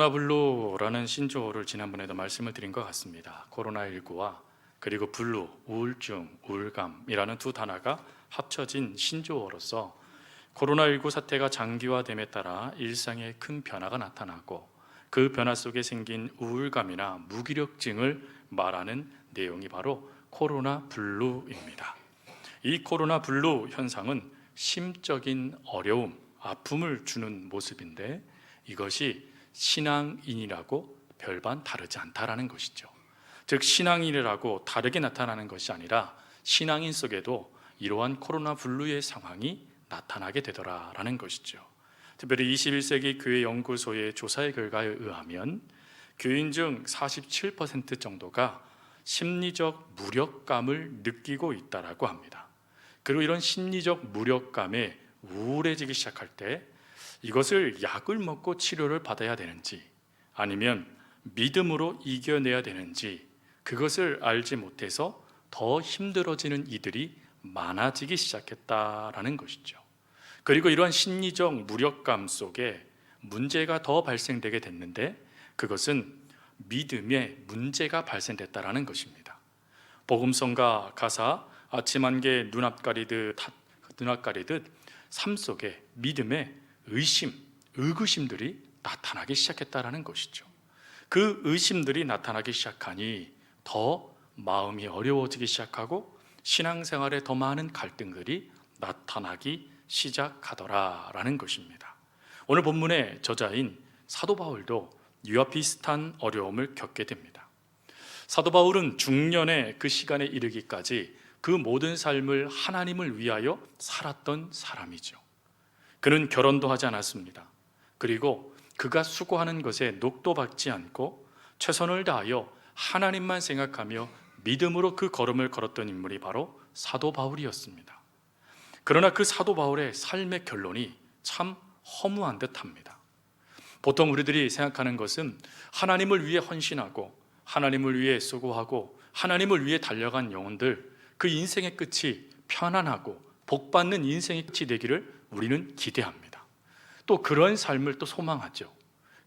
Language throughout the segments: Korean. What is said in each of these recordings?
코로나블루라는 신조어를 지난번에도 말씀을 드린 것 같습니다. 코로나19와 그리고 블루, 우울증, 우울감이라는 두 단어가 합쳐진 신조어로서 코로나19 사태가 장기화됨에 따라 일상에 큰 변화가 나타나고 그 변화 속에 생긴 우울감이나 무기력증을 말하는 내용이 바로 코로나 블루입니다. 이 코로나 블루 현상은 심적인 어려움, 아픔을 주는 모습인데 이것이 신앙인이라고 별반 다르지 않다라는 것이죠. 즉 신앙인이라고 다르게 나타나는 것이 아니라 신앙인 속에도 이러한 코로나 블루의 상황이 나타나게 되더라라는 것이죠. 특별히 21세기 교회 연구소의 조사의 결과에 의하면 교인 중 47% 정도가 심리적 무력감을 느끼고 있다라고 합니다. 그리고 이런 심리적 무력감에 우울해지기 시작할 때 이것을 약을 먹고 치료를 받아야 되는지 아니면 믿음으로 이겨내야 되는지 그것을 알지 못해서 더 힘들어지는 이들이 많아지기 시작했다라는 것이죠. 그리고 이러한 심리적 무력감 속에 문제가 더 발생되게 됐는데 그것은 믿음에 문제가 발생됐다라는 것입니다. 복음성가 가사 아침 안개 눈앞 가리듯 삶 속에 믿음의 의심, 의구심들이 나타나기 시작했다라는 것이죠. 그 의심들이 나타나기 시작하니 더 마음이 어려워지기 시작하고 신앙생활에 더 많은 갈등들이 나타나기 시작하더라라는 것입니다. 오늘 본문의 저자인 사도 바울도 이와 비슷한 어려움을 겪게 됩니다. 사도 바울은 중년의 그 시간에 이르기까지 그 모든 삶을 하나님을 위하여 살았던 사람이죠. 그는 결혼도 하지 않았습니다. 그리고 그가 수고하는 것에 녹도 받지 않고 최선을 다하여 하나님만 생각하며 믿음으로 그 걸음을 걸었던 인물이 바로 사도 바울이었습니다. 그러나 그 사도 바울의 삶의 결론이 참 허무한 듯합니다. 보통 우리들이 생각하는 것은 하나님을 위해 헌신하고 하나님을 위해 수고하고 하나님을 위해 달려간 영혼들 그 인생의 끝이 편안하고 복받는 인생의 끝이 되기를 우리는 기대합니다. 또 그런 삶을 또 소망하죠.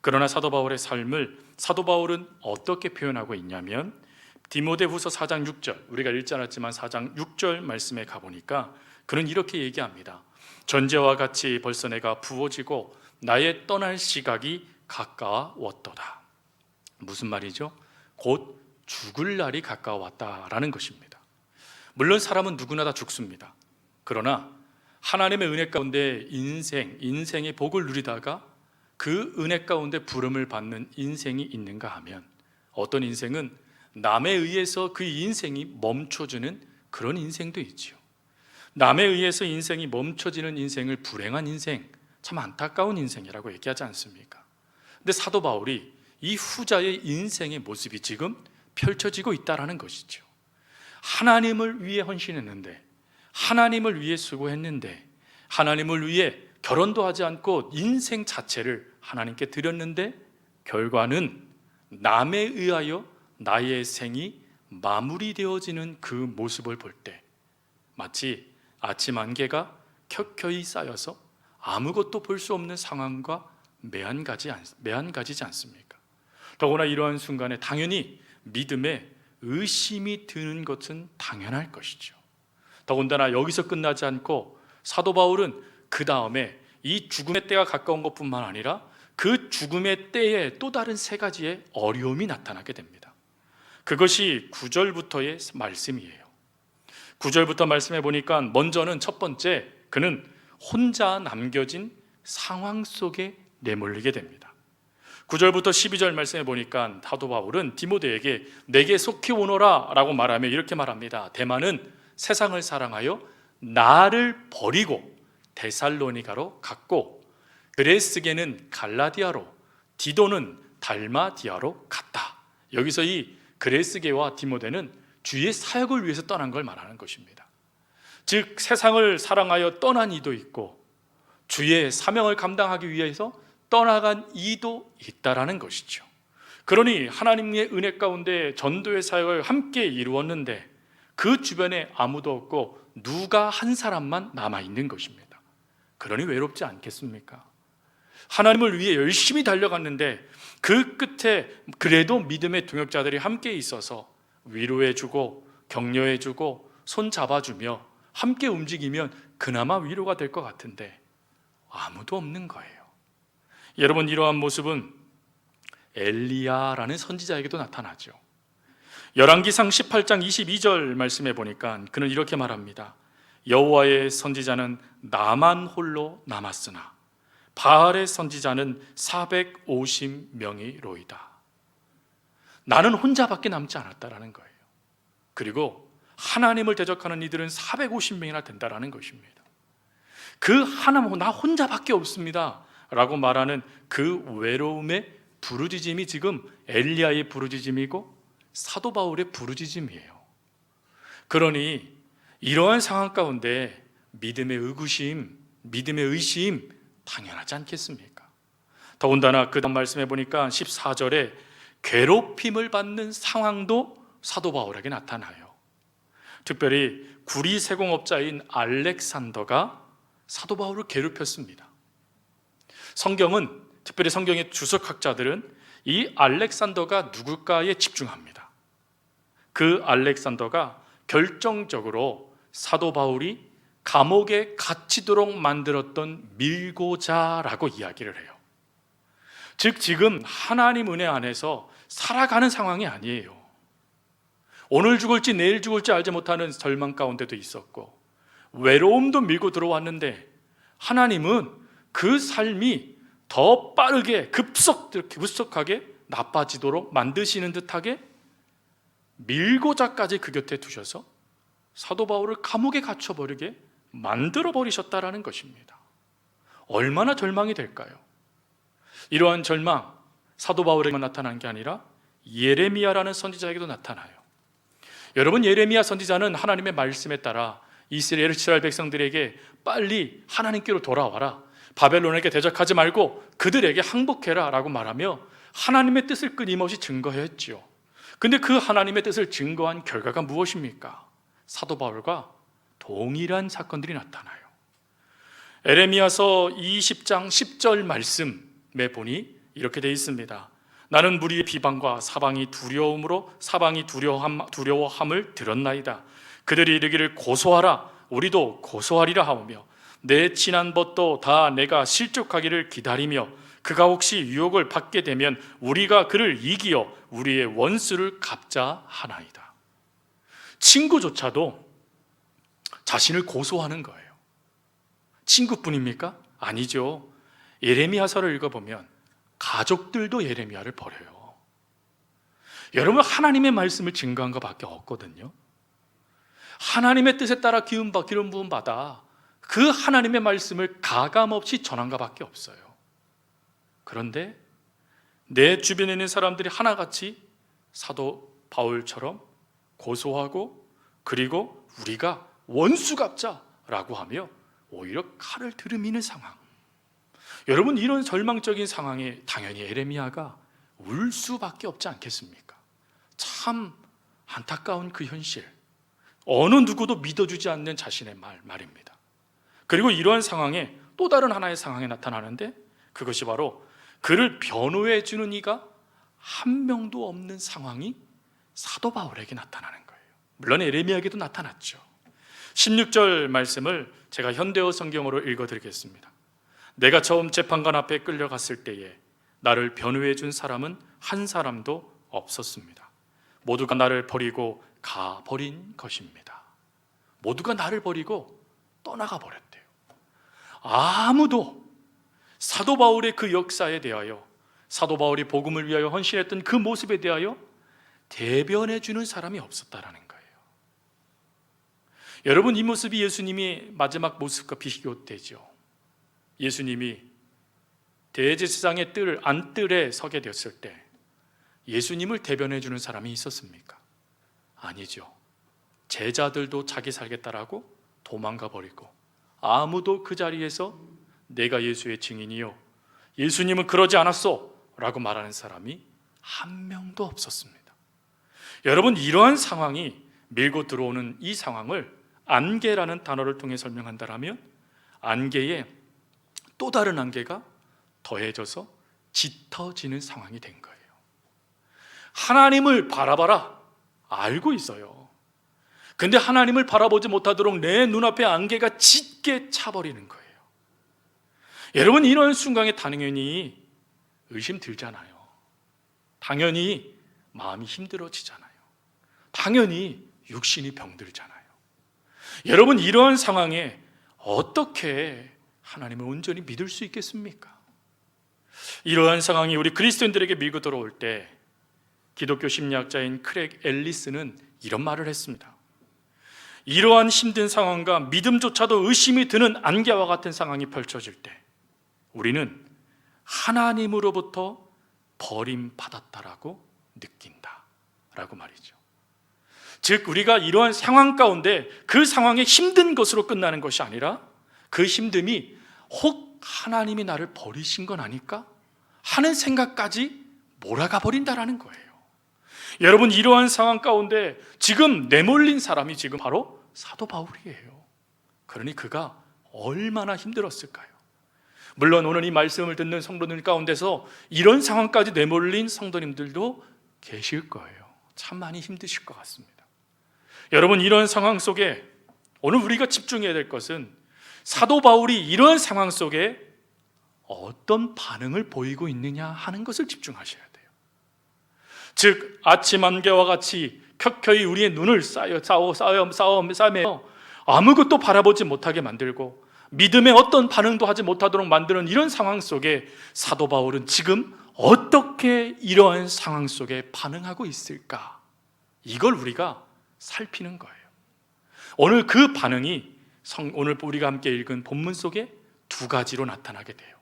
그러나 사도 바울의 삶을 사도 바울은 어떻게 표현하고 있냐면 디모데후서 4장 6절 우리가 읽지 않았지만 4장 6절 말씀에 가보니까 그는 이렇게 얘기합니다. 전제와 같이 벌써 내가 부어지고 나의 떠날 시각이 가까웠도다. 무슨 말이죠? 곧 죽을 날이 가까웠다라는 것입니다. 물론 사람은 누구나 다 죽습니다. 그러나 하나님의 은혜 가운데 인생의 복을 누리다가 그 은혜 가운데 부름을 받는 인생이 있는가 하면 어떤 인생은 남에 의해서 그 인생이 멈춰지는 그런 인생도 있지요. 남에 의해서 인생이 멈춰지는 인생을 불행한 인생, 참 안타까운 인생이라고 얘기하지 않습니까? 근데 사도 바울이 이 후자의 인생의 모습이 지금 펼쳐지고 있다는 것이죠. 하나님을 위해 헌신했는데 하나님을 위해 수고했는데 하나님을 위해 결혼도 하지 않고 인생 자체를 하나님께 드렸는데 결과는 남에 의하여 나의 생이 마무리되어지는 그 모습을 볼 때 마치 아침 안개가 켜켜이 쌓여서 아무것도 볼 수 없는 상황과 매한가지지 않습니까? 더구나 이러한 순간에 당연히 믿음에 의심이 드는 것은 당연할 것이죠. 더군다나 여기서 끝나지 않고 사도 바울은 그 다음에 이 죽음의 때가 가까운 것뿐만 아니라 그 죽음의 때에 또 다른 세 가지의 어려움이 나타나게 됩니다. 그것이 9절부터의 말씀이에요. 9절부터 말씀해 보니까 먼저는 첫 번째 그는 혼자 남겨진 상황 속에 내몰리게 됩니다. 9절부터 12절 말씀해 보니까 사도 바울은 디모데에게 내게 속히 오너라 라고 말하며 이렇게 말합니다. 데마는 세상을 사랑하여 나를 버리고 데살로니가로 갔고 그레스게는 갈라디아로 디도는 달마디아로 갔다. 여기서 이 그레스게와 디모데는 주의 사역을 위해서 떠난 걸 말하는 것입니다. 즉 세상을 사랑하여 떠난 이도 있고 주의 사명을 감당하기 위해서 떠나간 이도 있다라는 것이죠. 그러니 하나님의 은혜 가운데 전도의 사역을 함께 이루었는데 그 주변에 아무도 없고 누가 한 사람만 남아있는 것입니다. 그러니 외롭지 않겠습니까? 하나님을 위해 열심히 달려갔는데 그 끝에 그래도 믿음의 동역자들이 함께 있어서 위로해주고 격려해주고 손 잡아주며 함께 움직이면 그나마 위로가 될 것 같은데 아무도 없는 거예요. 여러분, 이러한 모습은 엘리야라는 선지자에게도 나타나죠. 열왕기상 18장 22절 말씀해 보니까 그는 이렇게 말합니다. 여호와의 선지자는 나만 홀로 남았으나 바알의 선지자는 450명이로이다. 나는 혼자밖에 남지 않았다라는 거예요. 그리고 하나님을 대적하는 이들은 450명이나 된다라는 것입니다. 그 하나님, 나 혼자밖에 없습니다 라고 말하는 그 외로움의 부르짖음이 지금 엘리야의 부르짖음이고 사도 바울의 부르짖음이에요. 그러니 이러한 상황 가운데 믿음의 의구심, 믿음의 의심 당연하지 않겠습니까? 더군다나 그 다음 말씀해 보니까 14절에 괴롭힘을 받는 상황도 사도 바울에게 나타나요. 특별히 구리 세공업자인 알렉산더가 사도 바울을 괴롭혔습니다. 성경은, 특별히 성경의 주석학자들은 이 알렉산더가 누굴까에 집중합니다. 그 알렉산더가 결정적으로 사도 바울이 감옥에 갇히도록 만들었던 밀고자라고 이야기를 해요. 즉 지금 하나님 은혜 안에서 살아가는 상황이 아니에요. 오늘 죽을지 내일 죽을지 알지 못하는 절망 가운데도 있었고 외로움도 밀고 들어왔는데 하나님은 그 삶이 더 빠르게 급속하게 나빠지도록 만드시는 듯하게 밀고자까지 그 곁에 두셔서 사도 바울을 감옥에 갇혀버리게 만들어버리셨다라는 것입니다. 얼마나 절망이 될까요? 이러한 절망, 사도 바울에게만 나타난 게 아니라 예레미야라는 선지자에게도 나타나요. 여러분, 예레미야 선지자는 하나님의 말씀에 따라 이스라엘 백성들에게 빨리 하나님께로 돌아와라, 바벨론에게 대적하지 말고 그들에게 항복해라 라고 말하며 하나님의 뜻을 끊임없이 증거했지요. 근데 그 하나님의 뜻을 증거한 결과가 무엇입니까? 사도 바울과 동일한 사건들이 나타나요. 에레미야서 20장 10절 말씀에 보니 이렇게 되어 있습니다. 나는 무리의 비방과 사방이 두려워함을 들었나이다. 그들이 이르기를 고소하라, 우리도 고소하리라 하오며 내 친한 벗도 다 내가 실족하기를 기다리며 그가 혹시 유혹을 받게 되면 우리가 그를 이기어 우리의 원수를 갚자 하나이다. 친구조차도 자신을 고소하는 거예요. 친구뿐입니까? 아니죠. 예레미야서를 읽어보면 가족들도 예레미야를 버려요. 여러분, 하나님의 말씀을 증거한 것밖에 없거든요. 하나님의 뜻에 따라 기름 부음 받아 그 하나님의 말씀을 가감없이 전한 것밖에 없어요. 그런데 내 주변에 있는 사람들이 하나같이 사도 바울처럼 고소하고 그리고 우리가 원수 갚자라고 하며 오히려 칼을 들이미는 상황. 여러분, 이런 절망적인 상황에 당연히 예레미야가 울 수밖에 없지 않겠습니까? 참 안타까운 그 현실, 어느 누구도 믿어주지 않는 자신의 말입니다. 그리고 이러한 상황에 또 다른 하나의 상황이 나타나는데 그것이 바로 그를 변호해 주는 이가 한 명도 없는 상황이 사도 바울에게 나타나는 거예요. 물론 예레미야에게도 나타났죠. 16절 말씀을 제가 현대어 성경으로 읽어드리겠습니다. 내가 처음 재판관 앞에 끌려갔을 때에 나를 변호해 준 사람은 한 사람도 없었습니다. 모두가 나를 버리고 가버린 것입니다. 모두가 나를 버리고 떠나가 버렸대요. 아무도 사도 바울의 그 역사에 대하여, 사도 바울이 복음을 위하여 헌신했던 그 모습에 대하여 대변해 주는 사람이 없었다라는 거예요. 여러분, 이 모습이 예수님이 마지막 모습과 비교되죠. 예수님이 대제사장의 안뜰에 서게 되었을 때 예수님을 대변해 주는 사람이 있었습니까? 아니죠. 제자들도 자기 살겠다라고 도망가 버리고 아무도 그 자리에서 내가 예수의 증인이요, 예수님은 그러지 않았어 라고 말하는 사람이 한 명도 없었습니다. 여러분, 이러한 상황이 밀고 들어오는 이 상황을 안개라는 단어를 통해 설명한다면 안개의 또 다른 안개가 더해져서 짙어지는 상황이 된 거예요. 하나님을 바라봐라 알고 있어요. 근데 하나님을 바라보지 못하도록 내 눈앞에 안개가 짙게 차버리는 거예요. 여러분, 이런 순간에 당연히 의심 들잖아요. 당연히 마음이 힘들어지잖아요. 당연히 육신이 병들잖아요. 여러분, 이러한 상황에 어떻게 하나님을 온전히 믿을 수 있겠습니까? 이러한 상황이 우리 그리스도인들에게 밀고 들어올 때 기독교 심리학자인 크랙 앨리스는 이런 말을 했습니다. 이러한 힘든 상황과 믿음조차도 의심이 드는 안개와 같은 상황이 펼쳐질 때 우리는 하나님으로부터 버림받았다라고 느낀다라고 말이죠. 즉, 우리가 이러한 상황 가운데 그 상황에 힘든 것으로 끝나는 것이 아니라 그 힘듦이 혹 하나님이 나를 버리신 건 아닐까 하는 생각까지 몰아가 버린다라는 거예요. 여러분, 이러한 상황 가운데 지금 내몰린 사람이 지금 바로 사도 바울이에요. 그러니 그가 얼마나 힘들었을까요? 물론 오늘 이 말씀을 듣는 성도들 가운데서 이런 상황까지 내몰린 성도님들도 계실 거예요. 참 많이 힘드실 것 같습니다. 여러분, 이런 상황 속에 오늘 우리가 집중해야 될 것은 사도 바울이 이런 상황 속에 어떤 반응을 보이고 있느냐 하는 것을 집중하셔야 돼요. 즉, 아침 안개와 같이 켜켜이 우리의 눈을 싸매어 아무것도 바라보지 못하게 만들고 믿음의 어떤 반응도 하지 못하도록 만드는 이런 상황 속에 사도 바울은 지금 어떻게 이러한 상황 속에 반응하고 있을까? 이걸 우리가 살피는 거예요. 오늘 그 반응이 오늘 우리가 함께 읽은 본문 속에 두 가지로 나타나게 돼요.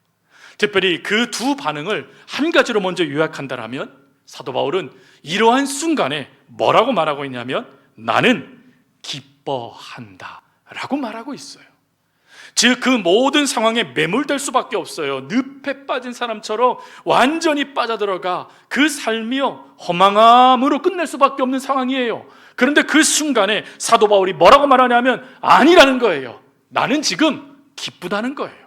특별히 그 두 반응을 한 가지로 먼저 요약한다면 사도 바울은 이러한 순간에 뭐라고 말하고 있냐면 나는 기뻐한다 라고 말하고 있어요. 즉, 그 모든 상황에 매몰될 수밖에 없어요. 늪에 빠진 사람처럼 완전히 빠져들어가 그 삶이요 허망함으로 끝낼 수밖에 없는 상황이에요. 그런데 그 순간에 사도 바울이 뭐라고 말하냐면 아니라는 거예요. 나는 지금 기쁘다는 거예요.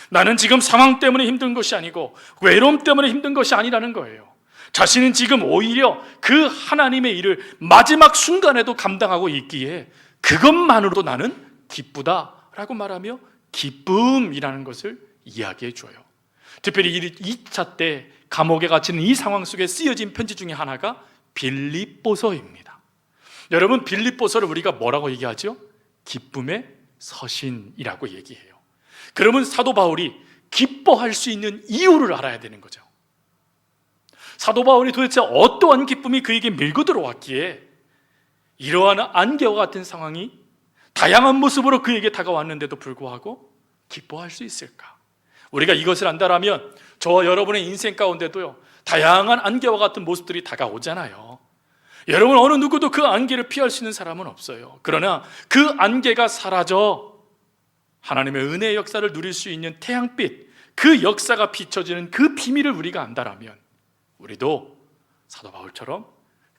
나는 지금 상황 때문에 힘든 것이 아니고 외로움 때문에 힘든 것이 아니라는 거예요. 자신은 지금 오히려 그 하나님의 일을 마지막 순간에도 감당하고 있기에 그것만으로도 나는 기쁘다라고 말하며 기쁨이라는 것을 이야기해 줘요. 특별히 2차 때 감옥에 갇히는 이 상황 속에 쓰여진 편지 중에 하나가 빌립보서입니다. 여러분, 빌립보서를 우리가 뭐라고 얘기하죠? 기쁨의 서신이라고 얘기해요. 그러면 사도 바울이 기뻐할 수 있는 이유를 알아야 되는 거죠. 사도 바울이 도대체 어떠한 기쁨이 그에게 밀고 들어왔기에 이러한 안개와 같은 상황이 다양한 모습으로 그에게 다가왔는데도 불구하고 기뻐할 수 있을까? 우리가 이것을 안다라면 저와 여러분의 인생 가운데도요 다양한 안개와 같은 모습들이 다가오잖아요. 여러분, 어느 누구도 그 안개를 피할 수 있는 사람은 없어요. 그러나 그 안개가 사라져 하나님의 은혜의 역사를 누릴 수 있는 태양빛, 그 역사가 비춰지는 그 비밀을 우리가 안다라면 우리도 사도 바울처럼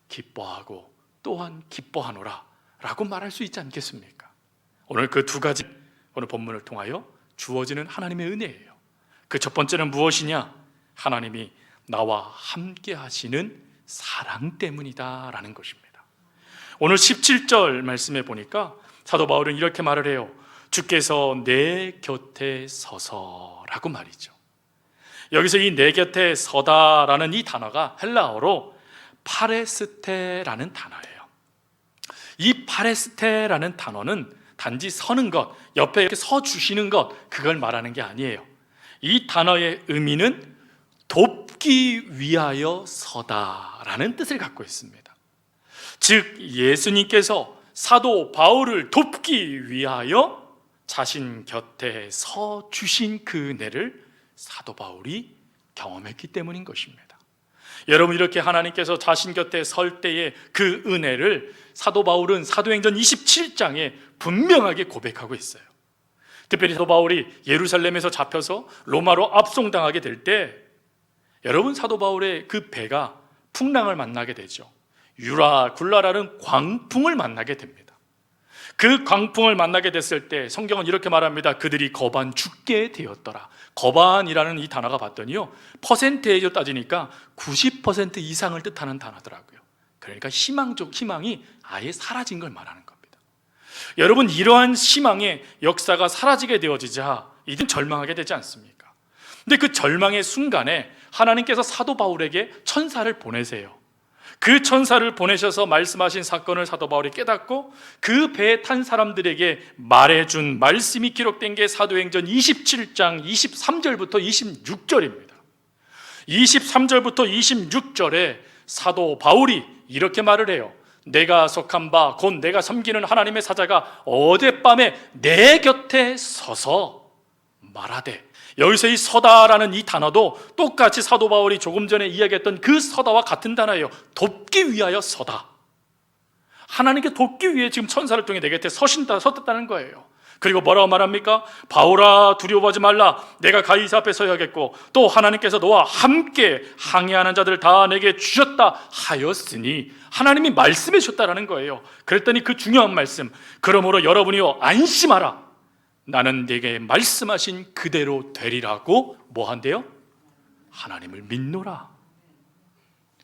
기뻐하고 또한 기뻐하노라 라고 말할 수 있지 않겠습니까? 오늘 그 두 가지 오늘 본문을 통하여 주어지는 하나님의 은혜예요. 그 첫 번째는 무엇이냐? 하나님이 나와 함께 하시는 사랑 때문이다 라는 것입니다. 오늘 17절 말씀에 보니까 사도 바울은 이렇게 말을 해요. 주께서 내 곁에 서서라고 말이죠. 여기서 이 내 곁에 서다라는 이 단어가 헬라어로 파레스테라는 단어예요. 이 파레스테라는 단어는 단지 서는 것, 옆에 이렇게 서 주시는 것, 그걸 말하는 게 아니에요. 이 단어의 의미는 돕기 위하여 서다라는 뜻을 갖고 있습니다. 즉, 예수님께서 사도 바울을 돕기 위하여 자신 곁에 서 주신 그 은혜를 사도 바울이 경험했기 때문인 것입니다. 여러분, 이렇게 하나님께서 자신 곁에 설 때의 그 은혜를 사도 바울은 사도행전 27장에 분명하게 고백하고 있어요. 특별히 사도 바울이 예루살렘에서 잡혀서 로마로 압송당하게 될 때 여러분, 사도 바울의 그 배가 풍랑을 만나게 되죠. 유라 굴라라는 광풍을 만나게 됩니다. 그 광풍을 만나게 됐을 때 성경은 이렇게 말합니다. 그들이 거반 죽게 되었더라. 거반이라는 이 단어가 봤더니요, 퍼센테이지로 따지니까 90% 이상을 뜻하는 단어더라고요. 그러니까 희망이 아예 사라진 걸 말하는 겁니다. 여러분, 이러한 희망의 역사가 사라지게 되어지자 이젠 절망하게 되지 않습니까? 근데 그 절망의 순간에 하나님께서 사도 바울에게 천사를 보내세요. 그 천사를 보내셔서 말씀하신 사건을 사도 바울이 깨닫고 그 배에 탄 사람들에게 말해준 말씀이 기록된 게 사도행전 27장 23절부터 26절입니다. 23절부터 26절에 사도 바울이 이렇게 말을 해요. 내가 속한 바 곧 내가 섬기는 하나님의 사자가 어젯밤에 내 곁에 서서 말하되, 여기서 이 서다라는 이 단어도 똑같이 사도 바울이 조금 전에 이야기했던 그 서다와 같은 단어예요. 돕기 위하여 서다. 하나님께 돕기 위해 지금 천사를 통해 내 곁에 섰다는 거예요. 그리고 뭐라고 말합니까? 바울아, 두려워하지 말라. 내가 가이사 앞에 서야겠고 또 하나님께서 너와 함께 항해하는 자들을 다 내게 주셨다 하였으니, 하나님이 말씀해 주셨다라는 거예요. 그랬더니 그 중요한 말씀, 그러므로 여러분이요 안심하라. 나는 네게 말씀하신 그대로 되리라고 뭐 한대요? 하나님을 믿노라.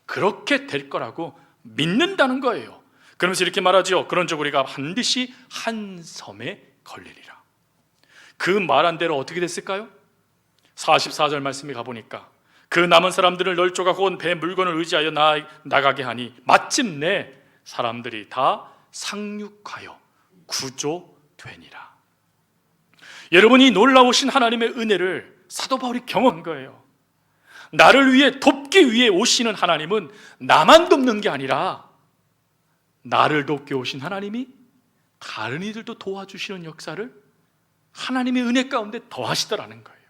그렇게 될 거라고 믿는다는 거예요. 그러면서 이렇게 말하죠. 그런즉 우리가 반드시 한 섬에 걸리리라. 그 말한 대로 어떻게 됐을까요? 44절 말씀에 가보니까 그 남은 사람들을 널조가 곧 배 물건을 의지하여 나가게 하니 마침내 사람들이 다 상륙하여 구조되니라. 여러분, 이 놀라우신 하나님의 은혜를 사도 바울이 경험한 거예요. 나를 위해 돕기 위해 오시는 하나님은 나만 돕는 게 아니라 나를 돕게 오신 하나님이 다른 이들도 도와주시는 역사를 하나님의 은혜 가운데 더하시더라는 거예요.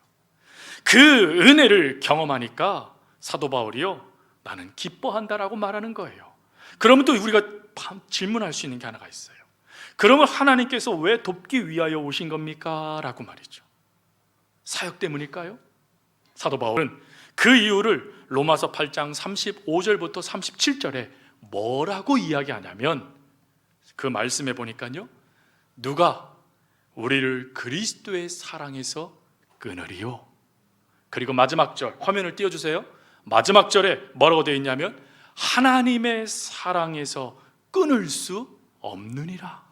그 은혜를 경험하니까 사도 바울이요, 나는 기뻐한다라고 말하는 거예요. 그러면 또 우리가 질문할 수 있는 게 하나가 있어요. 그러면 하나님께서 왜 돕기 위하여 오신 겁니까? 라고 말이죠. 사역 때문일까요? 사도 바울은 그 이유를 로마서 8장 35절부터 37절에 뭐라고 이야기하냐면, 그 말씀해 보니까요, 누가 우리를 그리스도의 사랑에서 끊으리요. 그리고 마지막 절, 화면을 띄워주세요. 마지막 절에 뭐라고 되어 있냐면 하나님의 사랑에서 끊을 수 없느니라.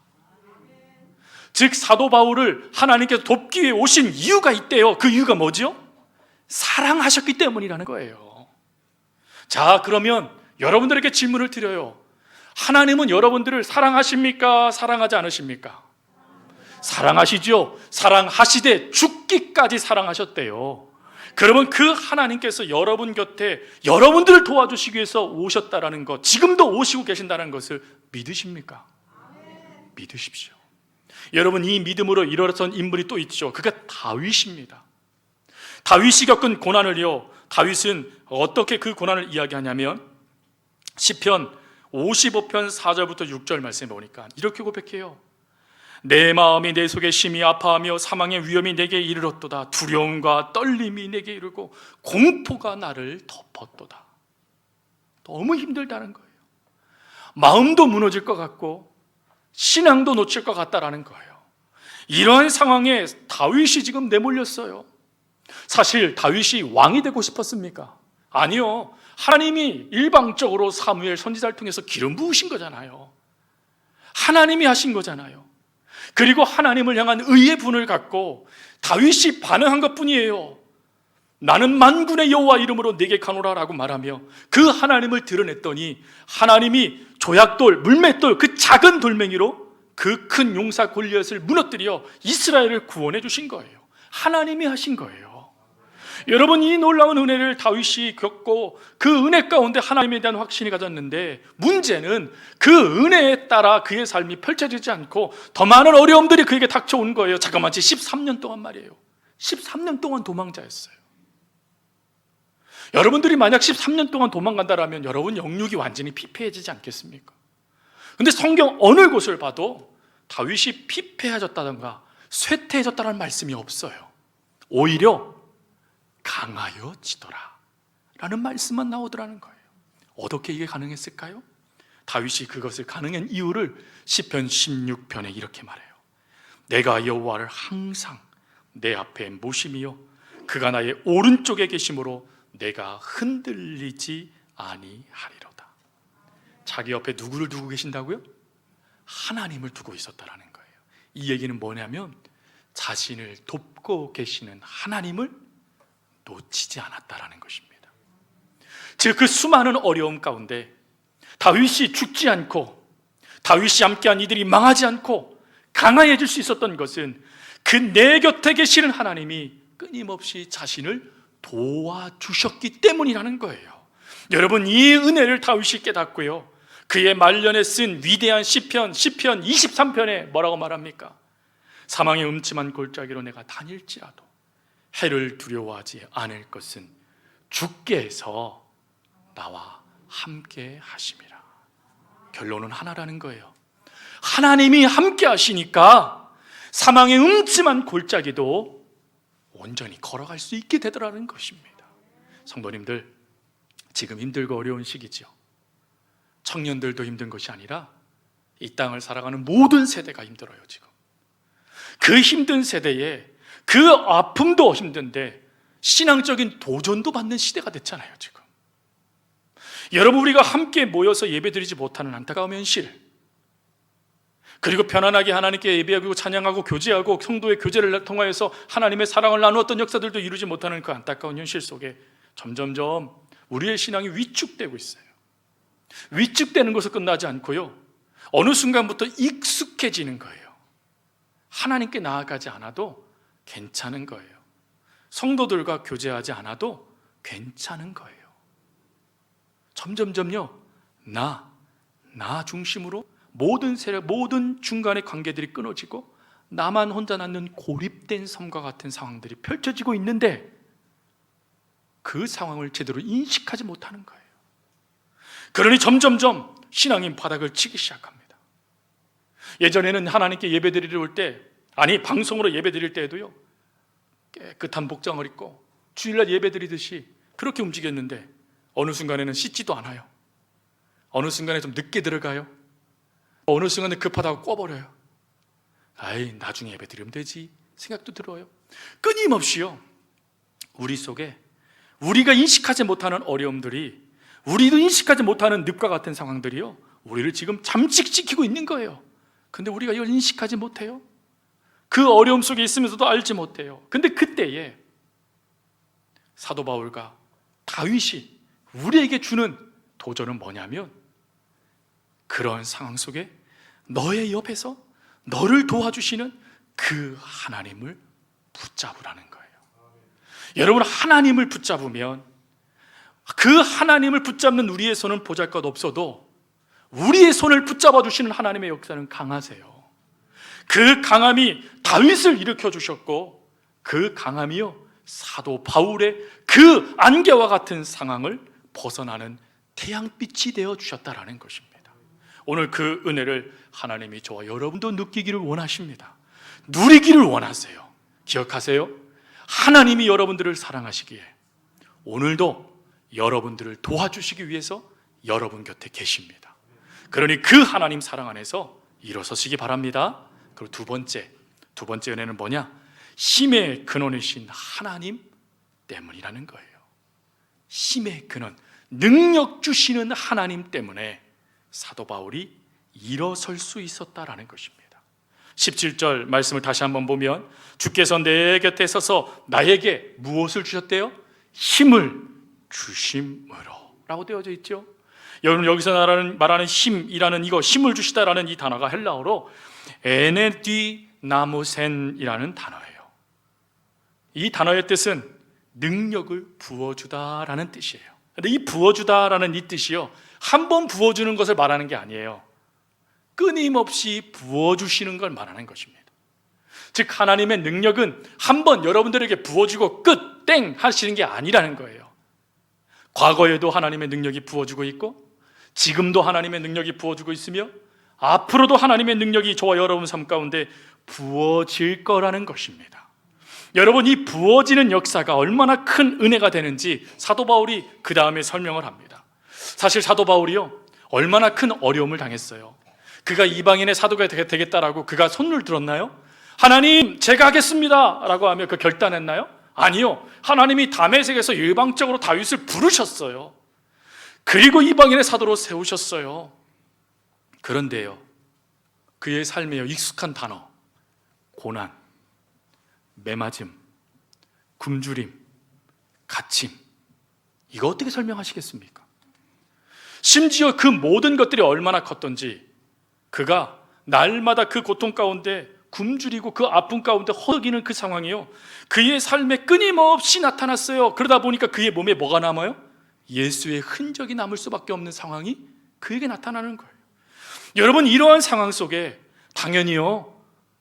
즉 사도 바울을 하나님께서 돕기 위해 오신 이유가 있대요. 그 이유가 뭐죠? 사랑하셨기 때문이라는 거예요. 자, 그러면 여러분들에게 질문을 드려요. 하나님은 여러분들을 사랑하십니까? 사랑하지 않으십니까? 사랑하시죠. 사랑하시되 죽기까지 사랑하셨대요. 그러면 그 하나님께서 여러분 곁에 여러분들을 도와주시기 위해서 오셨다라는 것, 지금도 오시고 계신다는 것을 믿으십니까? 믿으십시오. 여러분, 이 믿음으로 일어선 인물이 또 있죠. 그가 다윗입니다. 다윗이 겪은 고난을요, 다윗은 어떻게 그 고난을 이야기하냐면 시편 55편 4절부터 6절 말씀에 보니까 이렇게 고백해요. 내 마음이 내 속에 심히 아파하며 사망의 위험이 내게 이르렀도다. 두려움과 떨림이 내게 이르고 공포가 나를 덮었도다. 너무 힘들다는 거예요. 마음도 무너질 것 같고 신앙도 놓칠 것 같다라는 거예요. 이러한 상황에 다윗이 지금 내몰렸어요. 사실 다윗이 왕이 되고 싶었습니까? 아니요. 하나님이 일방적으로 사무엘 선지자를 통해서 기름 부으신 거잖아요. 하나님이 하신 거잖아요. 그리고 하나님을 향한 의의 분을 갖고 다윗이 반응한 것뿐이에요. 나는 만군의 여호와 이름으로 네게 가노라 라고 말하며 그 하나님을 드러냈더니 하나님이 조약돌, 물맷돌, 그 작은 돌멩이로 그 큰 용사 골리앗을 무너뜨려 이스라엘을 구원해 주신 거예요. 하나님이 하신 거예요. 여러분, 이 놀라운 은혜를 다윗이 겪고 그 은혜 가운데 하나님에 대한 확신이 가졌는데, 문제는 그 은혜에 따라 그의 삶이 펼쳐지지 않고 더 많은 어려움들이 그에게 닥쳐온 거예요. 잠깐만, 13년 동안 말이에요. 13년 동안 도망자였어요. 여러분들이 만약 13년 동안 도망간다라면 여러분 영육이 완전히 피폐해지지 않겠습니까? 근데 성경 어느 곳을 봐도 다윗이 피폐해졌다던가 쇠퇴해졌다는 말씀이 없어요. 오히려 강하여지더라 라는 말씀만 나오더라는 거예요. 어떻게 이게 가능했을까요? 다윗이 그것을 가능한 이유를 시편 16편에 이렇게 말해요. 내가 여호와를 항상 내 앞에 모심이요 그가 나의 오른쪽에 계심으로 내가 흔들리지 아니하리로다. 자기 옆에 누구를 두고 계신다고요? 하나님을 두고 있었다라는 거예요. 이 얘기는 뭐냐면 자신을 돕고 계시는 하나님을 놓치지 않았다라는 것입니다. 즉 그 수많은 어려움 가운데 다윗이 죽지 않고 다윗이 함께한 이들이 망하지 않고 강화해질 수 있었던 것은 그 내 곁에 계시는 하나님이 끊임없이 자신을 도와주셨기 때문이라는 거예요. 여러분, 이 은혜를 다윗이 깨닫고요, 그의 말년에 쓴 위대한 시편 23편에 뭐라고 말합니까? 사망의 음침한 골짜기로 내가 다닐지라도 해를 두려워하지 않을 것은 주께서 나와 함께 하심이라. 결론은 하나라는 거예요. 하나님이 함께 하시니까 사망의 음침한 골짜기도 온전히 걸어갈 수 있게 되더라는 것입니다. 성도님들, 지금 힘들고 어려운 시기죠. 청년들도 힘든 것이 아니라 이 땅을 살아가는 모든 세대가 힘들어요. 지금 그 힘든 세대에 그 아픔도 힘든데 신앙적인 도전도 받는 시대가 됐잖아요. 지금 여러분, 우리가 함께 모여서 예배드리지 못하는 안타까운 현실, 그리고 편안하게 하나님께 예배하고 찬양하고 교제하고 성도의 교제를 통하여서 하나님의 사랑을 나누었던 역사들도 이루지 못하는 그 안타까운 현실 속에 점점점 우리의 신앙이 위축되고 있어요. 위축되는 것은 끝나지 않고요, 어느 순간부터 익숙해지는 거예요. 하나님께 나아가지 않아도 괜찮은 거예요. 성도들과 교제하지 않아도 괜찮은 거예요. 점점점요, 나 중심으로 모든 세력, 모든 중간의 관계들이 끊어지고 나만 혼자 남는 고립된 삶과 같은 상황들이 펼쳐지고 있는데 그 상황을 제대로 인식하지 못하는 거예요. 그러니 점점점 신앙인 바닥을 치기 시작합니다. 예전에는 하나님께 예배드리러 올 때, 아니 방송으로 예배드릴 때에도요, 깨끗한 복장을 입고 주일날 예배드리듯이 그렇게 움직였는데 어느 순간에는 씻지도 않아요. 어느 순간에 좀 늦게 들어가요. 어느 순간에 급하다고 꺼버려요. 아이, 나중에 예배드리면 되지 생각도 들어요. 끊임없이요, 우리 속에 우리가 인식하지 못하는 어려움들이, 우리도 인식하지 못하는 늪과 같은 상황들이요, 우리를 지금 잠식시키고 있는 거예요. 근데 우리가 이걸 인식하지 못해요. 그 어려움 속에 있으면서도 알지 못해요. 근데 그때에 사도 바울과 다윗이 우리에게 주는 도전은 뭐냐면, 그런 상황 속에 너의 옆에서 너를 도와주시는 그 하나님을 붙잡으라는 거예요. 여러분, 하나님을 붙잡으면, 그 하나님을 붙잡는 우리의 손은 보잘것없어도 우리의 손을 붙잡아 주시는 하나님의 역사는 강하세요. 그 강함이 다윗을 일으켜 주셨고, 그 강함이요, 사도 바울의 그 안개와 같은 상황을 벗어나는 태양빛이 되어 주셨다라는 것입니다. 오늘 그 은혜를 하나님이 저와 여러분도 느끼기를 원하십니다. 누리기를 원하세요. 기억하세요. 하나님이 여러분들을 사랑하시기에 오늘도 여러분들을 도와주시기 위해서 여러분 곁에 계십니다. 그러니 그 하나님 사랑 안에서 일어서시기 바랍니다. 그리고 두 번째 은혜는 뭐냐? 힘의 근원이신 하나님 때문이라는 거예요. 힘의 근원, 능력 주시는 하나님 때문에 사도 바울이 일어설 수 있었다라는 것입니다. 17절 말씀을 다시 한번 보면, 주께서 내 곁에 서서 나에게 무엇을 주셨대요? 힘을 주심으로 라고 되어져 있죠. 여러분, 여기서 말하는 힘이라는 이거, 힘을 주시다라는 이 단어가 헬라어로 에네디나무센이라는 단어예요. 이 단어의 뜻은 능력을 부어주다라는 뜻이에요. 근데 이 부어주다라는 이 뜻이요, 한 번 부어주는 것을 말하는 게 아니에요. 끊임없이 부어주시는 걸 말하는 것입니다. 즉, 하나님의 능력은 한 번 여러분들에게 부어주고 끝, 땡 하시는 게 아니라는 거예요. 과거에도 하나님의 능력이 부어주고 있고, 지금도 하나님의 능력이 부어주고 있으며, 앞으로도 하나님의 능력이 저와 여러분 삶 가운데 부어질 거라는 것입니다. 여러분, 이 부어지는 역사가 얼마나 큰 은혜가 되는지 사도 바울이 그 다음에 설명을 합니다. 사실 사도 바울이요, 얼마나 큰 어려움을 당했어요. 그가 이방인의 사도가 되겠다라고 그가 손을 들었나요? 하나님 제가 하겠습니다 라고 하며 그 결단했나요? 아니요. 하나님이 다메섹에서 일방적으로 다윗을 부르셨어요. 그리고 이방인의 사도로 세우셨어요. 그런데요, 그의 삶에 익숙한 단어, 고난, 매맞음, 굶주림, 갇힘, 이거 어떻게 설명하시겠습니까? 심지어 그 모든 것들이 얼마나 컸던지 그가 날마다 그 고통 가운데 굶주리고 그 아픔 가운데 허덕이는 그 상황이요, 그의 삶에 끊임없이 나타났어요. 그러다 보니까 그의 몸에 뭐가 남아요? 예수의 흔적이 남을 수밖에 없는 상황이 그에게 나타나는 거예요. 여러분, 이러한 상황 속에 당연히요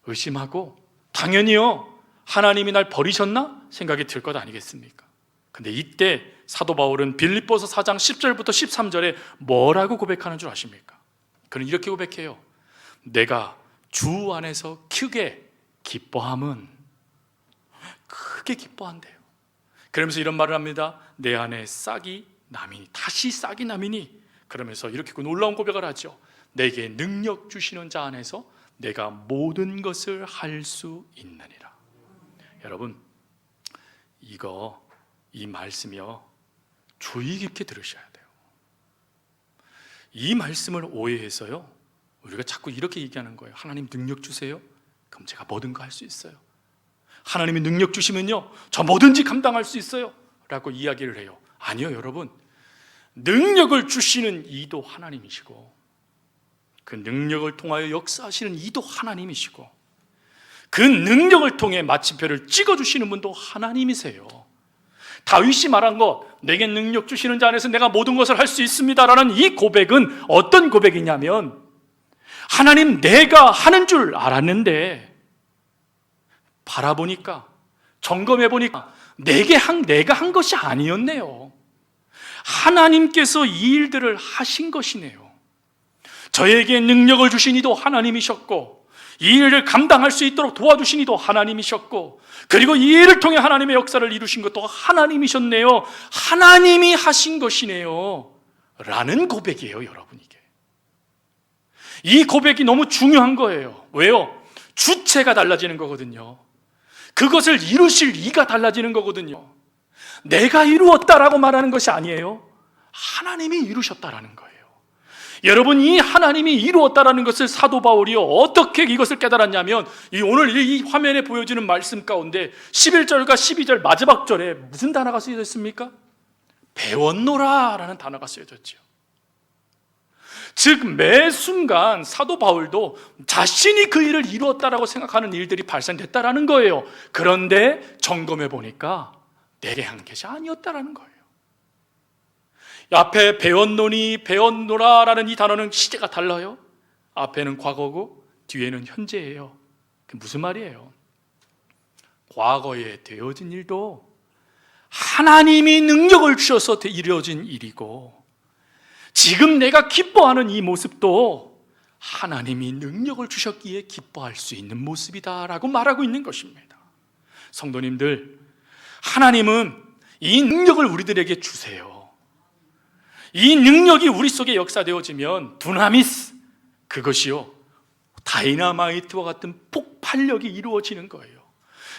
의심하고, 당연히요 하나님이 날 버리셨나 생각이 들 것 아니겠습니까? 근데 이때 사도 바울은 빌립보서 4장 10절부터 13절에 뭐라고 고백하는 줄 아십니까? 그는 이렇게 고백해요. 내가 주 안에서 크게 기뻐함은, 크게 기뻐한대요. 그러면서 이런 말을 합니다. 내 안에 싹이 나미니, 다시 싹이 나미니. 그러면서 이렇게 놀라운 고백을 하죠. 내게 능력 주시는 자 안에서 내가 모든 것을 할 수 있느니라. 여러분, 이 말씀이요 주의 깊게 들으셔야 돼요. 이 말씀을 오해해서요 우리가 자꾸 이렇게 얘기하는 거예요. 하나님 능력 주세요. 그럼 제가 뭐든가 할 수 있어요. 하나님이 능력 주시면요 저 뭐든지 감당할 수 있어요 라고 이야기를 해요. 아니요, 여러분, 능력을 주시는 이도 하나님이시고, 그 능력을 통하여 역사하시는 이도 하나님이시고, 그 능력을 통해 마침표를 찍어주시는 분도 하나님이세요. 다윗이 말한 것, 내게 능력 주시는 자 안에서 내가 모든 것을 할 수 있습니다 라는 이 고백은 어떤 고백이냐면, 하나님 내가 하는 줄 알았는데 바라보니까, 점검해보니까 내가 한 것이 아니었네요. 하나님께서 이 일들을 하신 것이네요. 저에게 능력을 주신 이도 하나님이셨고, 이 일을 감당할 수 있도록 도와주신 이도 하나님이셨고, 그리고 이 일을 통해 하나님의 역사를 이루신 것도 하나님이셨네요. 하나님이 하신 것이네요 라는 고백이에요. 여러분, 이 고백이 너무 중요한 거예요. 왜요? 주체가 달라지는 거거든요. 그것을 이루실 이가 달라지는 거거든요. 내가 이루었다라고 말하는 것이 아니에요. 하나님이 이루셨다라는 거예요. 여러분, 이 하나님이 이루었다라는 것을 사도 바울이요 어떻게 이것을 깨달았냐면, 오늘 이 화면에 보여지는 말씀 가운데 11절과 12절 마지막 절에 무슨 단어가 쓰여져 있습니까? 배웠노라 라는 단어가 쓰여졌죠. 즉 매 순간 사도 바울도 자신이 그 일을 이루었다라고 생각하는 일들이 발생됐다라는 거예요. 그런데 점검해 보니까 내게 한 것이 아니었다라는 거예요. 앞에 배웠노니 배웠노라 라는 이 단어는 시제가 달라요. 앞에는 과거고 뒤에는 현재예요. 그게 무슨 말이에요? 과거에 되어진 일도 하나님이 능력을 주셔서 이루어진 일이고, 지금 내가 기뻐하는 이 모습도 하나님이 능력을 주셨기에 기뻐할 수 있는 모습이다라고 말하고 있는 것입니다. 성도님들, 하나님은 이 능력을 우리들에게 주세요. 이 능력이 우리 속에 역사되어지면 두나미스, 그것이요 다이나마이트와 같은 폭발력이 이루어지는 거예요.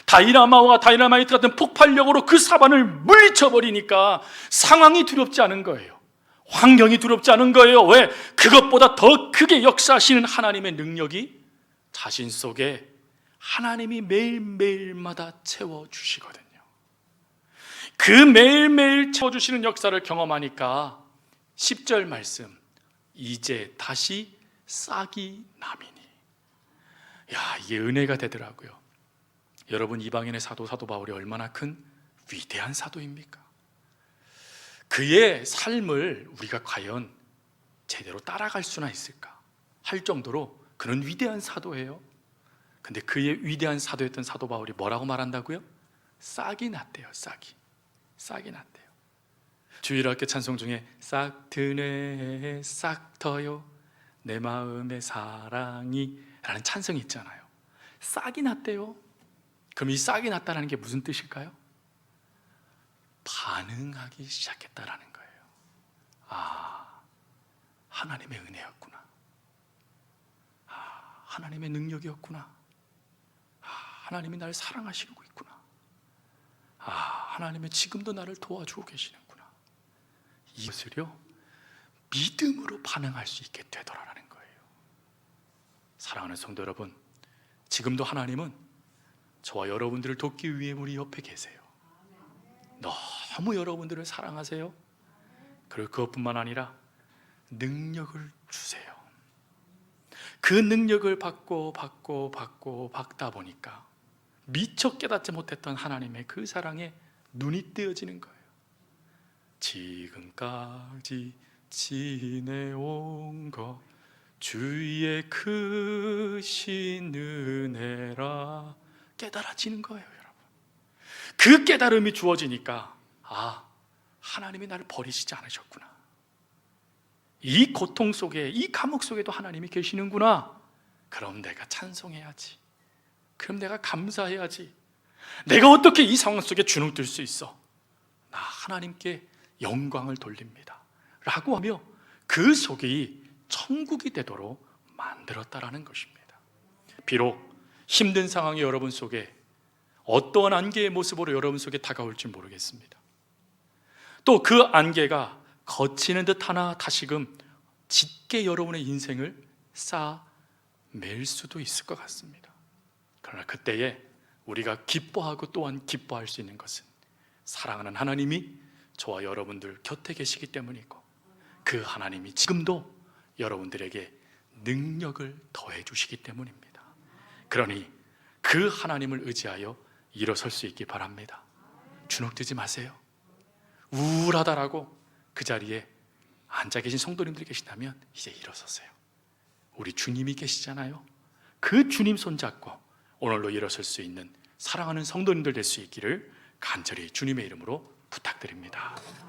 다이나마이트 같은 폭발력으로 그 사반을 물리쳐버리니까 상황이 두렵지 않은 거예요. 환경이 두렵지 않은 거예요. 왜? 그것보다 더 크게 역사하시는 하나님의 능력이 자신 속에 하나님이 매일매일마다 채워주시거든요. 그 매일매일 채워주시는 역사를 경험하니까 10절 말씀, 이제 다시 싹이 나미니. 이게 은혜가 되더라고요. 여러분, 이방인의 사도 바울이 얼마나 큰 위대한 사도입니까? 그의 삶을 우리가 과연 제대로 따라갈 수나 있을까 할 정도로 그는 위대한 사도예요. 근데 그의 위대한 사도였던 사도 바울이 뭐라고 말한다고요? 싹이 났대요. 싹이 났대요. 주일학교 찬송 중에 싹 드네 싹 터요 내 마음의 사랑이 라는 찬송이 있잖아요. 싹이 났대요. 그럼 이 싹이 났다는 게 무슨 뜻일까요? 반응하기 시작했다라는 거예요. 하나님의 은혜였구나. 하나님의 능력이었구나. 하나님이 나를 사랑하시고 있구나. 하나님이 지금도 나를 도와주고 계시는구나. 이것을요, 믿음으로 반응할 수 있게 되더라라는 거예요. 사랑하는 성도 여러분, 지금도 하나님은 저와 여러분들을 돕기 위해 우리 옆에 계세요. 너무 여러분들을 사랑하세요. 그리고 그것뿐만 아니라 능력을 주세요. 그 능력을 받다 보니까 미처 깨닫지 못했던 하나님의 그 사랑에 눈이 뜨여지는 거예요. 지금까지 지내온 것 주의 크신 은혜라 깨달아지는 거예요, 여러분. 그 깨달음이 주어지니까 하나님이 나를 버리시지 않으셨구나. 이 고통 속에, 이 감옥 속에도 하나님이 계시는구나. 그럼 내가 찬송해야지. 그럼 내가 감사해야지. 내가 어떻게 이 상황 속에 주눅들 수 있어? 나 하나님께 영광을 돌립니다 라고 하며 그 속이 천국이 되도록 만들었다라는 것입니다. 비록 힘든 상황이 여러분 속에 어떠한 안개의 모습으로 여러분 속에 다가올지 모르겠습니다. 또 그 안개가 거치는 듯 하나 다시금 짙게 여러분의 인생을 쌓아맬 수도 있을 것 같습니다. 그러나 그때에 우리가 기뻐하고 또한 기뻐할 수 있는 것은 사랑하는 하나님이 저와 여러분들 곁에 계시기 때문이고, 그 하나님이 지금도 여러분들에게 능력을 더해 주시기 때문입니다. 그러니 그 하나님을 의지하여 일어설 수 있기 바랍니다. 주눅들지 마세요. 우울하다라고 그 자리에 앉아 계신 성도님들이 계시다면 이제 일어서세요. 우리 주님이 계시잖아요. 그 주님 손잡고 오늘로 일어설 수 있는 사랑하는 성도님들 될 수 있기를 간절히 주님의 이름으로 부탁드립니다.